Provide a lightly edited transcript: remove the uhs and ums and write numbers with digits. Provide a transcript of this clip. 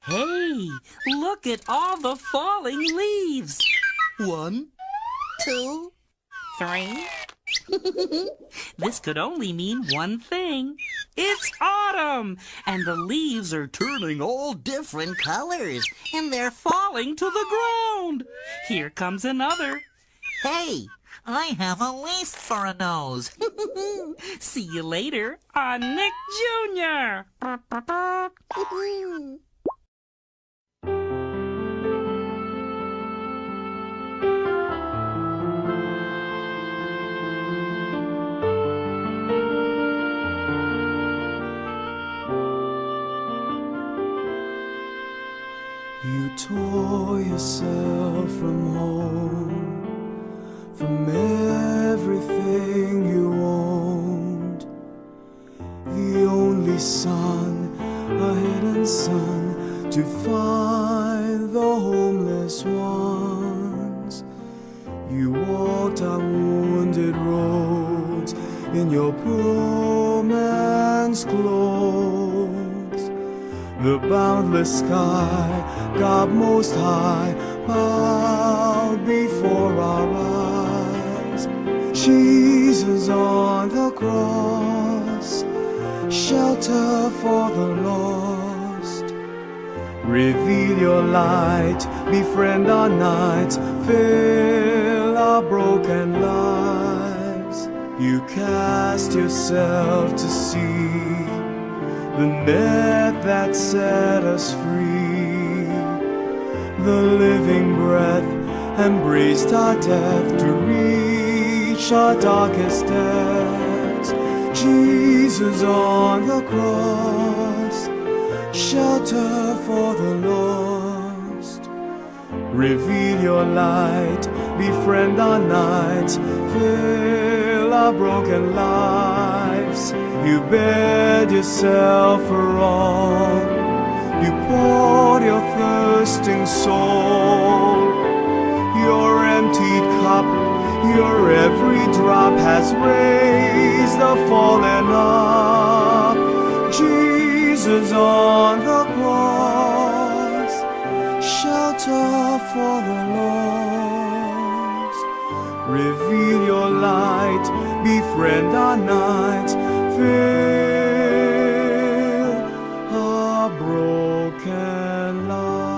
Hey, look at all the falling leaves. 1, 2, 3. This could only mean one thing. It's autumn, and the leaves are turning all different colors. and they're falling to the ground. Here comes another. Hey, I have a leaf for a nose. See you later on Nick Jr. You tore yourself from home, from everything you owned. The only son, a hidden son, to find the homeless ones. You walked our wounded roads in your poor man's clothes. The boundless sky, God most high, bowed before our eyes. Jesus on the cross, shelter for the lost. Reveal your light, befriend our nights, fill our broken lives. You cast yourself to sea, the net that set us free. The living breath embraced our death to reach our darkest depths. Jesus on the cross, shelter for the lost. Reveal your light, befriend our nights, fill our broken lives. You bared yourself for all, you poured your thirsting soul. Your emptied cup, your every drop has raised the fallen up. Jesus on the cross, shelter for the lost. Reveal your light, befriend our night, fill our broken lives.